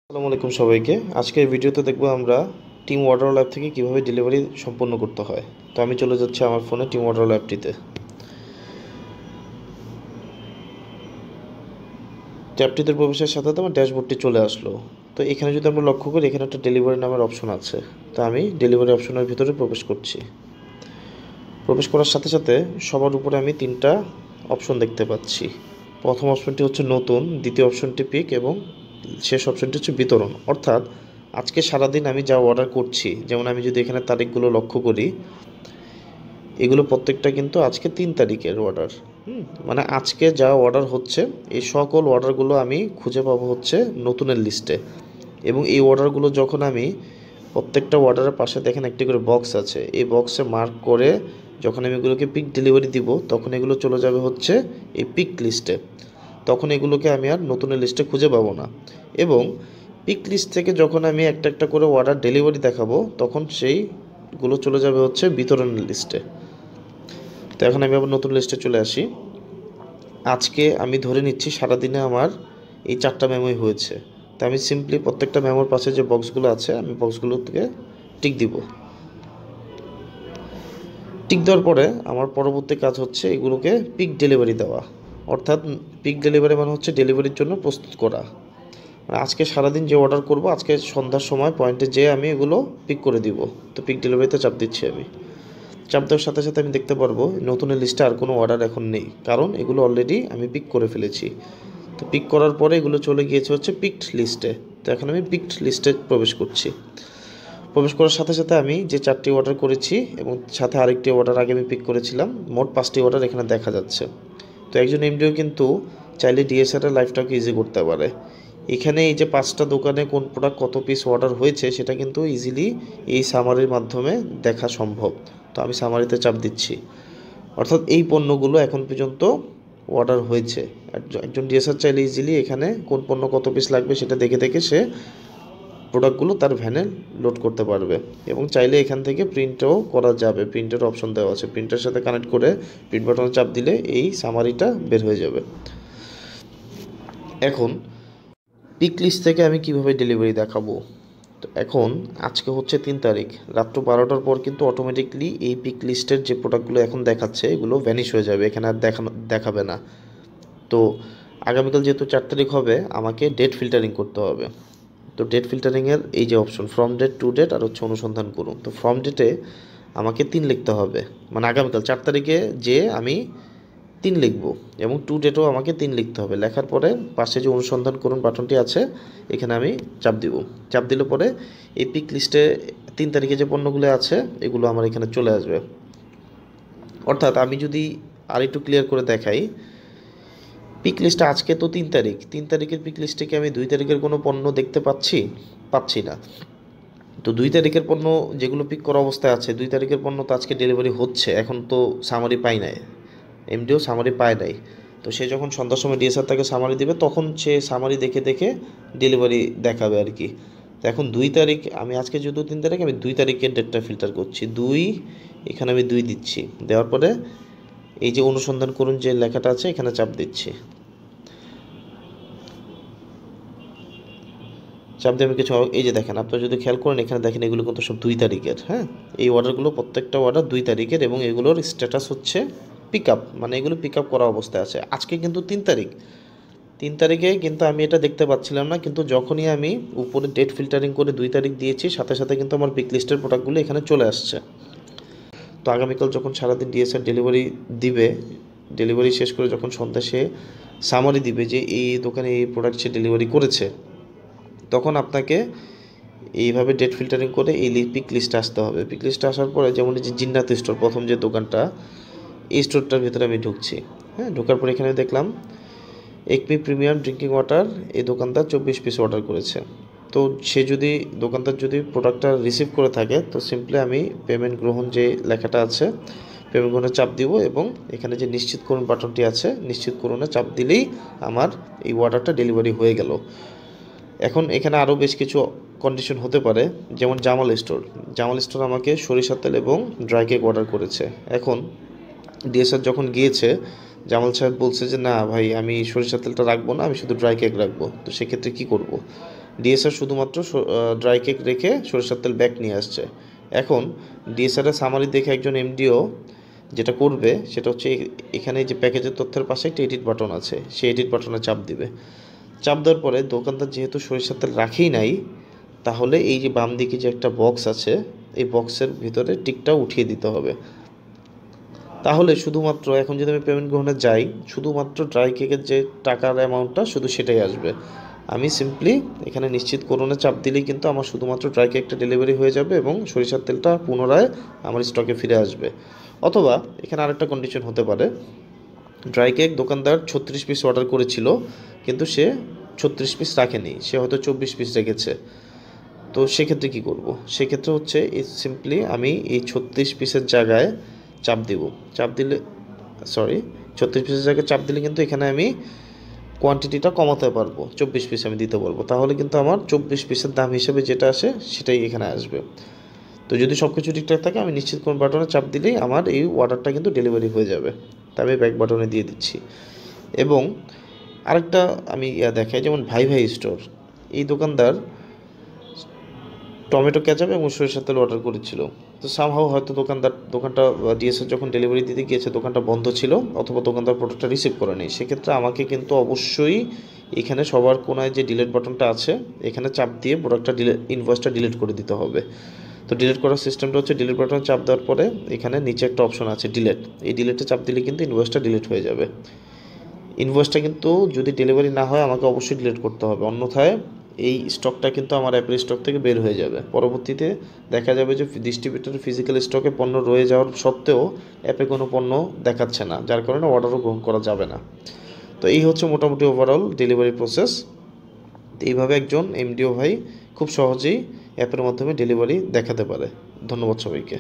আসসালামু আলাইকুম সবাইকে। আজকের ভিডিওতে দেখব আমরা টিম ওয়াটার ল্যাব থেকে কিভাবে ডেলিভারি সম্পন্ন করতে হয়। তো আমি চলে যাচ্ছি আমার ফোনে টিম ওয়াটার ল্যাবটিতে। ট্যাবটিতে প্রবেশের সাথে সাথে আমার ড্যাশবোর্ডটি চলে আসলো। তো এখানে যদি আমরা লক্ষ্য করি, এখানে একটা ডেলিভারি নামের অপশন আছে। তো আমি ডেলিভারি অপশনের ভিতরে প্রবেশ করছি। প্রবেশ করার সাথে সাথে সবার উপরে আমি তিনটা অপশন দেখতে পাচ্ছি। প্রথম অপশনটি হচ্ছে নতুন, দ্বিতীয় অপশনটি পিক এবং শেষ অপশনটি হচ্ছে বিতরণ। অর্থাৎ আজকে সারাদিন আমি যা অর্ডার করছি, যেমন আমি যদি এখানে তারিখগুলো লক্ষ্য করি, এগুলো প্রত্যেকটা কিন্তু আজকে 3 তারিখের অর্ডার। মানে আজকে যা অর্ডার হচ্ছে এই সকল অর্ডারগুলো আমি খুঁজে পাবো হচ্ছে নতুনের লিস্টে। এবং এই অর্ডারগুলো যখন আমি প্রত্যেকটা অর্ডারের পাশে দেখেন একটি করে বক্স আছে, এই বক্সে মার্ক করে যখন আমি এগুলোকে পিক ডেলিভারি দিব, তখন এগুলো চলে যাবে হচ্ছে এই পিক লিস্টে। তখন এগুলোকে আমি আর নতুনের লিস্টে খুঁজে পাবো না। এবং পিক লিস্ট থেকে যখন আমি একটা একটা করে অর্ডার ডেলিভারি দেখাবো, তখন সেইগুলো চলে যাবে হচ্ছে বিতরণের লিস্টে। তো এখন আমি আবার নতুন লিস্টে চলে আসি। আজকে আমি ধরে নিচ্ছি সারাদিনে আমার এই 4টা মেমোই হয়েছে। তো আমি সিম্পলি প্রত্যেকটা মেমোর পাশে যে বক্সগুলো আছে, আমি বক্সগুলোকে টিক দিব। টিক দেওয়ার পরে আমার পরবর্তী কাজ হচ্ছে এগুলোকে পিক ডেলিভারি দেওয়া। অর্থাৎ পিক ডেলিভারি মানে হচ্ছে ডেলিভারির জন্য প্রস্তুত করা। মানে আজকে সারাদিন যে অর্ডার করব, আজকে সন্ধ্যার সময় পয়েন্টে যেয়ে আমি এগুলো পিক করে দিব। তো পিক ডেলিভারিতে চাপ দিচ্ছি আমি। চাপ দেওয়ার সাথে সাথে আমি দেখতে পারবো নতুনের লিস্টে আর কোনো অর্ডার এখন নেই, কারণ এগুলো অলরেডি আমি পিক করে ফেলেছি। তো পিক করার পরে এগুলো চলে গিয়েছে হচ্ছে পিকড লিস্টে। তো এখন আমি পিকড লিস্টে প্রবেশ করছি। প্রবেশ করার সাথে সাথে আমি যে 4টি অর্ডার করেছি এবং সাথে আরেকটি অর্ডার আগে আমি পিক করেছিলাম, মোট 5টি অর্ডার এখানে দেখা যাচ্ছে। তো একজন এমডিও কিন্তু চাইলে ডিএসআরের লাইফটাকে ইজি করতে পারে। এখানে এই যে 5টা দোকানে কোন প্রোডাক্ট কত পিস অর্ডার হয়েছে সেটা কিন্তু ইজিলি এই সামারির মাধ্যমে দেখা সম্ভব। তো আমি সামারিতে চাপ দিচ্ছি। অর্থাৎ এই পণ্যগুলো এখন পর্যন্ত অর্ডার হয়েছে। একজন ডিএসআর চাইলে ইজিলি এখানে কোন পণ্য কত পিস লাগবে সেটা দেখে দেখে সে প্রোডাক্টগুলো তার ভ্যানে লোড করতে পারবে। এবং চাইলে এখান থেকে প্রিন্টও করা যাবে, প্রিন্টের অপশন দেওয়া আছে। প্রিন্টের সাথে কানেক্ট করে প্রিন্ট বাটনে চাপ দিলে এই সামারিটা বের হয়ে যাবে। এখন পিক লিস্ট থেকে আমি কিভাবে ডেলিভারি দেখাবো। তো এখন আজকে হচ্ছে 3 তারিখ, রাত্র 12টার পর কিন্তু অটোমেটিকলি এই পিক লিস্টের যে প্রোডাক্টগুলো এখন দেখাচ্ছে এগুলো ভ্যানিশ হয়ে যাবে, এখানে আর দেখাবে না। তো আগামীকাল যেহেতু 4 তারিখ হবে, আমাকে ডেট ফিল্টারিং করতে হবে। তো ডেট ফিল্টারিংয়ের এই যে option from date to date আর হচ্ছে অনুসন্ধান করুন। তো ফ্রম ডেটে আমাকে 3 লিখতে হবে, মানে আগামীকাল 4 তারিখে যে আমি 3 লিখব, এবং টু ডেটও আমাকে 3 লিখতে হবে। লেখার পরে পাশে যে অনুসন্ধান করুন বাটনটি আছে, এখানে আমি চাপ দিব। চাপ দিলে পরে এই পিক লিস্টে 3 তারিখে যে পণ্যগুলো আছে এগুলো আমার এখানে চলে আসবে। অর্থাৎ আমি যদি আর একটু ক্লিয়ার করে দেখাই, পিক লিস্টে আজকে তো 3 তারিখ, 3 তারিখের পিক লিস্টে কি আমি 2 তারিখের কোনো পণ্য দেখতে পাচ্ছি না। তো 2 তারিখের পণ্য যেগুলো পিক করা অবস্থায় আছে, 2 তারিখের পণ্য তো আজকে ডেলিভারি হচ্ছে, এখন তো সামারি পাই নাই, এমডিও সামারি পায় নাই। তো সে যখন সন্ধ্যার সময় ডিএসআর তাকে সামারি দেবে, তখন সে সামারি দেখে দেখে ডেলিভারি দেখাবে আর কি। তো এখন 2 তারিখ, আমি আজকে যেহেতু 3 তারিখ, আমি 2 তারিখের ডেটটা ফিল্টার করছি। 2, এখানে আমি 2 দিচ্ছি। দেওয়ার পরে এই যে অনুসন্ধান করুন যে লেখাটা আছে, এখানে চাপ দিচ্ছি। চাপ দিয়ে আমি কিছু, এই যে দেখেন, আপনারা যদি খেয়াল করেন এখানে দেখেন এগুলো কিন্তু সব 2 তারিখের। হ্যাঁ, এই অর্ডারগুলো প্রত্যেকটা অর্ডার 2 তারিখের এবং এগুলোর স্ট্যাটাস হচ্ছে পিক আপ, মানে এগুলো পিক আপ করা অবস্থায় আছে। আজকে কিন্তু 3 তারিখ, 3 তারিখে কিন্তু আমি এটা দেখতে পাচ্ছিলাম না, কিন্তু যখনই আমি উপরে ডেট ফিল্টারিং করে 2 তারিখ দিয়েছি, সাথে সাথে কিন্তু আমার পিক লিস্টের প্রোডাক্টগুলো এখানে চলে আসছে। তো আগামীকাল যখন সারাদিন ডিএসআর ডেলিভারি দিবে, ডেলিভারি শেষ করে যখন সন্ধ্যা সে সামারি দিবে যে এই দোকানে এই প্রোডাক্ট সে ডেলিভারি করেছে, তখন আপনাকে এইভাবে ডেট ফিল্টারিং করে এই পিক লিস্টে আসতে হবে। পিক লিস্টে আসার পরে যেমন এই যে জিন্নাত স্টোর, প্রথম যে দোকানটা, এই স্টোরটার ভিতরে আমি ঢুকছি। হ্যাঁ, ঢোকার পরে এখানে দেখলাম একমি প্রিমিয়াম ড্রিঙ্কিং ওয়াটার, এই দোকানদার 24 পিস অর্ডার করেছে। তো সে যদি, দোকানদার যদি প্রোডাক্টটা রিসিভ করে থাকে, তো সিম্পলি আমি পেমেন্ট গ্রহণ যে লেখাটা আছে, পেমেন্ট গ্রহণে চাপ দিব এবং এখানে যে নিশ্চিত করুন বাটনটি আছে, নিশ্চিত করুনে চাপ দিলেই আমার এই অর্ডারটা ডেলিভারি হয়ে গেল। এখন এখানে আরও বেশ কিছু কন্ডিশন হতে পারে, যেমন জামাল স্টোর আমাকে সরিষার তেল এবং ড্রাই কেক অর্ডার করেছে। এখন ডিএসআর যখন গিয়েছে, জামাল সাহেব বলছে যে না ভাই, আমি সরিষার তেলটা রাখবো না, আমি শুধু ড্রাই কেক রাখবো। তো সেক্ষেত্রে কী করব। ডিএসআর শুধুমাত্র ড্রাই কেক রেখে সরিষার তেল ব্যাক নিয়ে আসছে। এখন ডিএসআরের সামারি দেখে একজন এমডিও যেটা করবে সেটা হচ্ছে এখানে যে প্যাকেজের তথ্যের পাশে একটা এডিট বাটন আছে, সেই এডিট বাটনে চাপ দিবে। চাপ দেওয়ার পরে দোকানদার যেহেতু সরিষার তেল রাখেই নাই, তাহলে এই যে বাম দিকে যে একটা বক্স আছে, এই বক্সের ভিতরে টিকটা উঠিয়ে দিতে হবে। তাহলে শুধুমাত্র এখন যদি আমি পেমেন্ট গ্রহণে যাই, শুধুমাত্র ড্রাই কেকের যে টাকার অ্যামাউন্টটা শুধু সেটাই আসবে। আমি সিম্পলি এখানে নিশ্চিতকরণে চাপ দিলেই কিন্তু আমার শুধুমাত্র ড্রাই কেকটা ডেলিভারি হয়ে যাবে এবং সরিষার তেলটা পুনরায় আমার স্টকে ফিরে আসবে। অথবা এখানে আরেকটা কন্ডিশন হতে পারে, ড্রাই কেক দোকানদার 36 পিস অর্ডার করেছিল, কিন্তু সে 36 পিস রাখেনি, সে হয়তো 24 পিস রেখেছে। তো সেক্ষেত্রে কী করব? সেক্ষেত্রে হচ্ছে সিম্পলি আমি এই 36 পিসের জায়গায় চাপ দিব। চাপ দিলে 36 পিসের জায়গায় চাপ দিলে কিন্তু এখানে আমি কোয়ান্টিটিটা কমাতে পারবো, 24 পিস আমি দিতে পারবো। তাহলে কিন্তু আমার 24 পিসের দাম হিসেবে যেটা আসে সেটাই এখানে আসবে। তো যদি সব কিছু ঠিকঠাক থাকে, আমি নিশ্চিত কোন বাটনে চাপ দিলেই আমার এই অর্ডারটা কিন্তু ডেলিভারি হয়ে যাবে। তা আমি ব্যাক বাটনে দিয়ে দিচ্ছি। এবং আরেকটা আমি দেখাই, যেমন ভাই ভাই স্টোর, এই দোকানদার টমেটো কেচাপ এবং সরিষার তেল অর্ডার করেছিল। তো সামহাও হয়তো দোকানটা ডিএসএল যখন ডেলিভারি দিতে গিয়েছে দোকানটা বন্ধ ছিল, অথবা দোকানদার প্রোডাক্টটা রিসিভ করেনি। সেক্ষেত্রে আমাকে কিন্তু অবশ্যই এখানে সবার কোনায় যে ডিলিট বাটনটা আছে, এখানে চাপ দিয়ে প্রোডাক্টটা ইনভয়েসটা ডিলিট করে দিতে হবে। তো ডিলিট করার সিস্টেমটা হচ্ছে, ডিলিট বাটন চাপ দেওয়ার পরে এখানে নিচে একটা অপশন আছে ডিলিট, এই ডিলিটে চাপ দিলে কিন্তু ইনভয়েসটা ডিলিট হয়ে যাবে। ইনভয়েসটা কিন্তু যদি ডেলিভারি না হয় আমাকে অবশ্যই ডিলিট করতে হবে, অন্যথায় এই স্টকটা কিন্তু আমার অ্যাপের স্টক থেকে বের হয়ে যাবে। পরবর্তীতে দেখা যাবে যে ডিস্ট্রিবিউটরের ফিজিক্যাল স্টকে পণ্য রয়ে যাওয়ার সত্ত্বেও অ্যাপে কোনো পণ্য দেখাচ্ছে না, যার কারণে অর্ডারও গ্রহণ করা যাবে না। তো এই হচ্ছে মোটামুটি ওভারঅল ডেলিভারি প্রসেস। এইভাবে একজন এমডিও ভাই খুব সহজেই অ্যাপের মাধ্যমে ডেলিভারি দেখাতে পারে। ধন্যবাদ সবাইকে।